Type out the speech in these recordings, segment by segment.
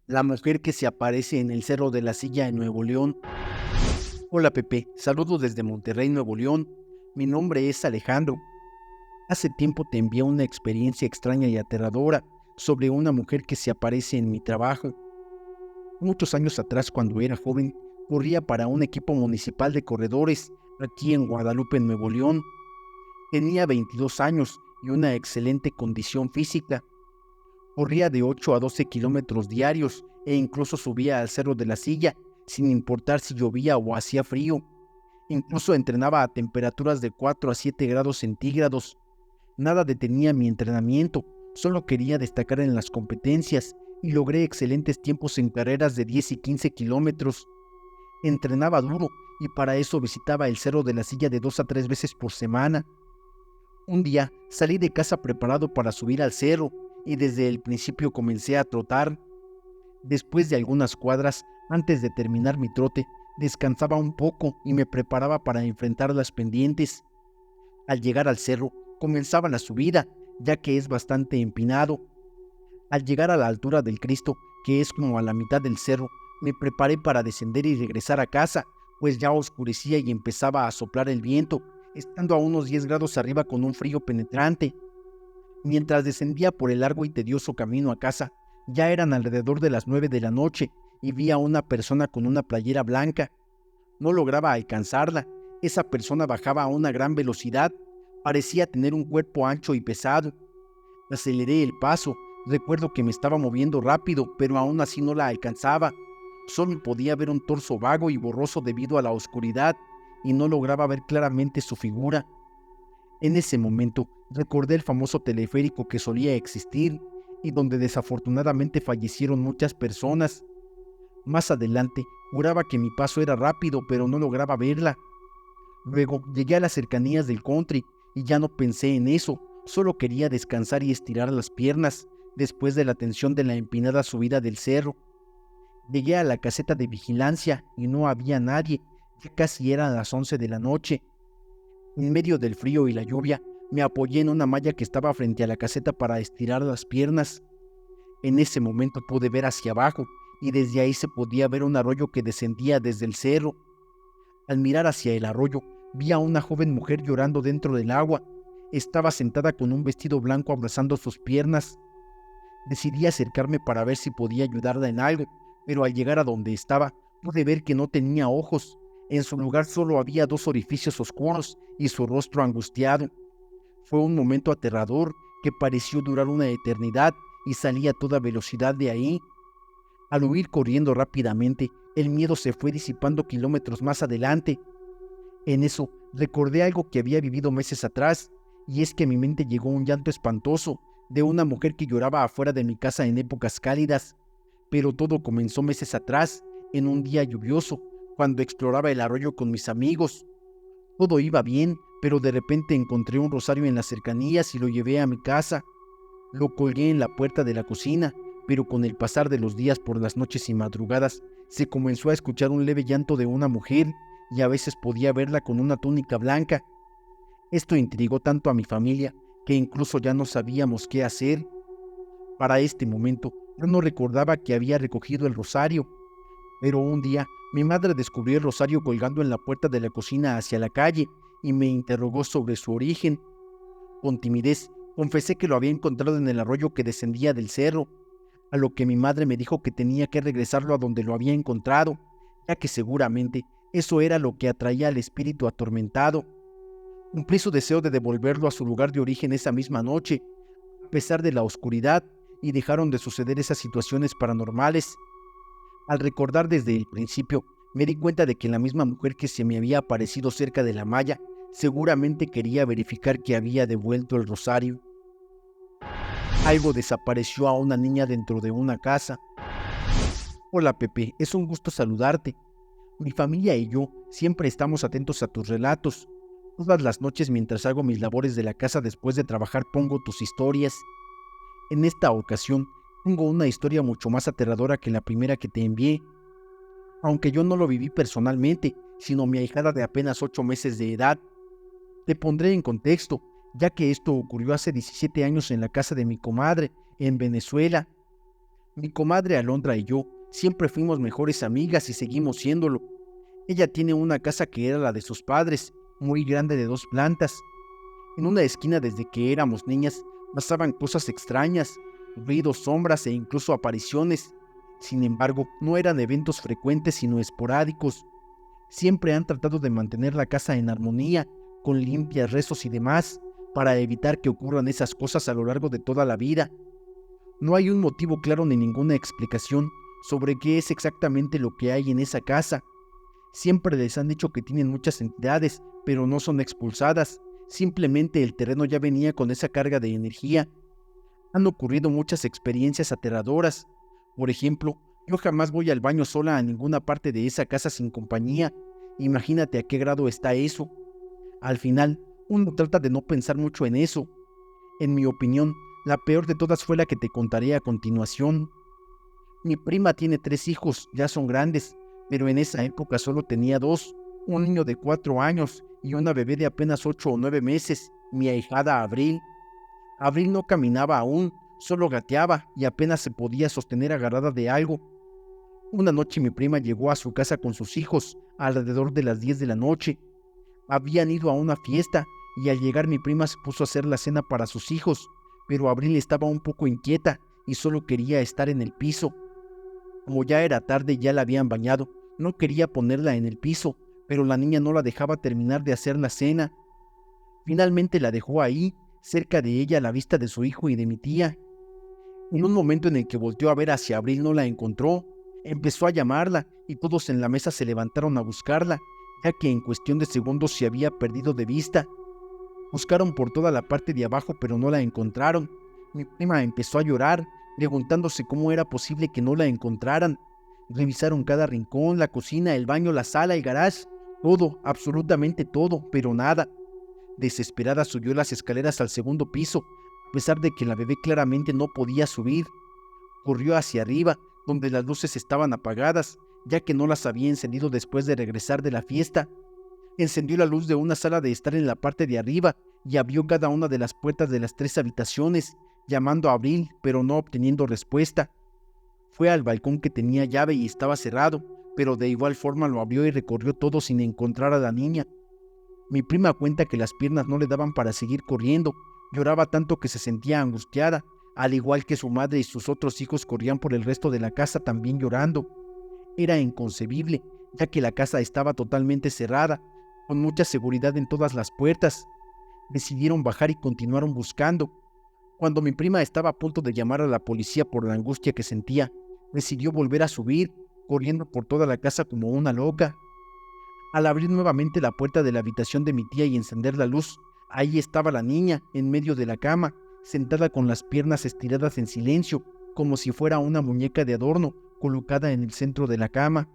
La mujer que se aparece en el Cerro de la Silla en Nuevo León. Hola Pepe, saludos desde Monterrey, Nuevo León. Mi nombre es Alejandro. Hace tiempo te envié una experiencia extraña y aterradora sobre una mujer que se aparece en mi trabajo. Muchos años atrás, cuando era joven, corría para un equipo municipal de corredores aquí en Guadalupe, Nuevo León. Tenía 22 años y una excelente condición física. Corría de 8 a 12 kilómetros diarios e incluso subía al Cerro de la Silla, sin importar si llovía o hacía frío. Incluso entrenaba a temperaturas de 4 a 7 grados centígrados. Nada detenía mi entrenamiento, solo quería destacar en las competencias y logré excelentes tiempos en carreras de 10 y 15 kilómetros. Entrenaba duro y para eso visitaba el Cerro de la Silla de 2 a 3 veces por semana. Un día salí de casa preparado para subir al cerro y desde el principio comencé a trotar. Después de algunas cuadras, antes de terminar mi trote, descansaba un poco y me preparaba para enfrentar las pendientes. Al llegar al cerro, comenzaba la subida, ya que es bastante empinado. Al llegar a la altura del Cristo, que es como a la mitad del cerro, me preparé para descender y regresar a casa, pues ya oscurecía y empezaba a soplar el viento, estando a unos 10 grados arriba con un frío penetrante. Mientras descendía por el largo y tedioso camino a casa, ya eran alrededor de las 9 de la noche y vi a una persona con una playera blanca. No lograba alcanzarla. Esa persona bajaba a una gran velocidad. Parecía tener un cuerpo ancho y pesado. Aceleré el paso. Recuerdo que me estaba moviendo rápido, pero aún así no la alcanzaba. Solo podía ver un torso vago y borroso debido a la oscuridad, y no lograba ver claramente su figura. En ese momento recordé el famoso teleférico que solía existir y donde desafortunadamente fallecieron muchas personas. Más adelante juraba que mi paso era rápido, pero no lograba verla. Luego llegué a las cercanías del country y ya no pensé en eso, solo quería descansar y estirar las piernas después de la tensión de la empinada subida del cerro. Llegué a la caseta de vigilancia y no había nadie, ya casi eran las 11 de la noche. En medio del frío y la lluvia, me apoyé en una malla que estaba frente a la caseta para estirar las piernas. En ese momento pude ver hacia abajo y desde ahí se podía ver un arroyo que descendía desde el cerro. Al mirar hacia el arroyo, vi a una joven mujer llorando dentro del agua. Estaba sentada con un vestido blanco abrazando sus piernas. Decidí acercarme para ver si podía ayudarla en algo, pero al llegar a donde estaba, pude ver que no tenía ojos. En su lugar solo había dos orificios oscuros y su rostro angustiado. Fue un momento aterrador que pareció durar una eternidad y salí a toda velocidad de ahí. Al huir corriendo rápidamente, el miedo se fue disipando kilómetros más adelante. En eso recordé algo que había vivido meses atrás, y es que a mi mente llegó un llanto espantoso de una mujer que lloraba afuera de mi casa en épocas cálidas. Pero todo comenzó meses atrás, en un día lluvioso, cuando exploraba el arroyo con mis amigos. Todo iba bien, pero de repente encontré un rosario en las cercanías y lo llevé a mi casa. Lo colgué en la puerta de la cocina, pero con el pasar de los días por las noches y madrugadas, se comenzó a escuchar un leve llanto de una mujer y a veces podía verla con una túnica blanca. Esto intrigó tanto a mi familia que incluso ya no sabíamos qué hacer. Para este momento, yo no recordaba que había recogido el rosario, pero un día mi madre descubrió el rosario colgando en la puerta de la cocina hacia la calle y me interrogó sobre su origen. Con timidez, confesé que lo había encontrado en el arroyo que descendía del cerro, a lo que mi madre me dijo que tenía que regresarlo a donde lo había encontrado, ya que seguramente eso era lo que atraía al espíritu atormentado. Cumplí su deseo de devolverlo a su lugar de origen esa misma noche, a pesar de la oscuridad, y dejaron de suceder esas situaciones paranormales. Al recordar desde el principio, me di cuenta de que la misma mujer que se me había aparecido cerca de la malla seguramente quería verificar que había devuelto el rosario. Algo desapareció a una niña dentro de una casa. Hola Pepe, es un gusto saludarte. Mi familia y yo siempre estamos atentos a tus relatos. Todas las noches mientras hago mis labores de la casa después de trabajar pongo tus historias. En esta ocasión tengo una historia mucho más aterradora que la primera que te envié. Aunque yo no lo viví personalmente, sino mi ahijada de apenas 8 meses de edad. Te pondré en contexto, ya que esto ocurrió hace 17 años en la casa de mi comadre, en Venezuela. Mi comadre Alondra y yo siempre fuimos mejores amigas y seguimos siéndolo. Ella tiene una casa que era la de sus padres, muy grande de 2 plantas. En una esquina desde que éramos niñas pasaban cosas extrañas, ruidos, sombras e incluso apariciones. Sin embargo, no eran eventos frecuentes sino esporádicos. Siempre han tratado de mantener la casa en armonía, con limpias, rezos y demás, para evitar que ocurran esas cosas a lo largo de toda la vida. No hay un motivo claro ni ninguna explicación sobre qué es exactamente lo que hay en esa casa. Siempre les han dicho que tienen muchas entidades, pero no son expulsadas. Simplemente el terreno ya venía con esa carga de energía. Han ocurrido muchas experiencias aterradoras. Por ejemplo, yo jamás voy al baño sola a ninguna parte de esa casa sin compañía. Imagínate a qué grado está eso. Al final, uno trata de no pensar mucho en eso. En mi opinión, la peor de todas fue la que te contaré a continuación. Mi prima tiene 3 hijos, ya son grandes, pero en esa época solo tenía 2, un niño de 4 años y una bebé de apenas 8 o 9 meses, mi ahijada Abril. Abril no caminaba aún, solo gateaba y apenas se podía sostener agarrada de algo. Una noche mi prima llegó a su casa con sus hijos, alrededor de las 10 de la noche. Habían ido a una fiesta y al llegar mi prima se puso a hacer la cena para sus hijos, pero Abril estaba un poco inquieta y solo quería estar en el piso. Como ya era tarde y ya la habían bañado, no quería ponerla en el piso, pero la niña no la dejaba terminar de hacer la cena. Finalmente la dejó ahí, cerca de ella a la vista de su hijo y de mi tía. En un momento en el que volteó a ver hacia Abril no la encontró. Empezó a llamarla y todos en la mesa se levantaron a buscarla, ya que en cuestión de segundos se había perdido de vista. Buscaron por toda la parte de abajo pero no la encontraron. Mi prima empezó a llorar, preguntándose cómo era posible que no la encontraran. Revisaron cada rincón, la cocina, el baño, la sala, el garage, todo, absolutamente todo, pero nada. Desesperada subió las escaleras al segundo piso, a pesar de que la bebé claramente no podía subir. Corrió hacia arriba, donde las luces estaban apagadas, ya que no las había encendido después de regresar de la fiesta. Encendió la luz de una sala de estar en la parte de arriba y abrió cada una de las puertas de las 3 habitaciones, llamando a Abril, pero no obteniendo respuesta. Fue al balcón que tenía llave y estaba cerrado, pero de igual forma lo abrió y recorrió todo sin encontrar a la niña. Mi prima cuenta que las piernas no le daban para seguir corriendo, lloraba tanto que se sentía angustiada, al igual que su madre y sus otros hijos corrían por el resto de la casa también llorando. Era inconcebible, ya que la casa estaba totalmente cerrada, con mucha seguridad en todas las puertas. Decidieron bajar y continuaron buscando. Cuando mi prima estaba a punto de llamar a la policía por la angustia que sentía, decidió volver a subir, corriendo por toda la casa como una loca. Al abrir nuevamente la puerta de la habitación de mi tía y encender la luz, ahí estaba la niña, en medio de la cama, sentada con las piernas estiradas en silencio, como si fuera una muñeca de adorno, colocada en el centro de la cama.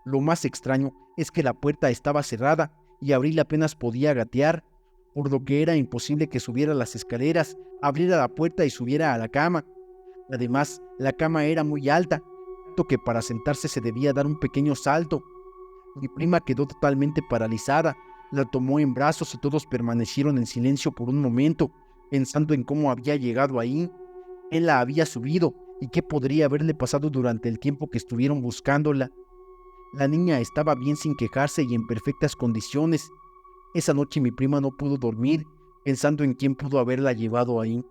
Lo más extraño es que la puerta estaba cerrada y Abril apenas podía gatear, por lo que era imposible que subiera las escaleras, abriera la puerta y subiera a la cama. Además, la cama era muy alta, tanto que para sentarse se debía dar un pequeño salto. Mi prima quedó totalmente paralizada, la tomó en brazos y todos permanecieron en silencio por un momento, pensando en cómo había llegado ahí. Él la había subido y qué podría haberle pasado durante el tiempo que estuvieron buscándola. La niña estaba bien sin quejarse y en perfectas condiciones. Esa noche mi prima no pudo dormir, pensando en quién pudo haberla llevado ahí.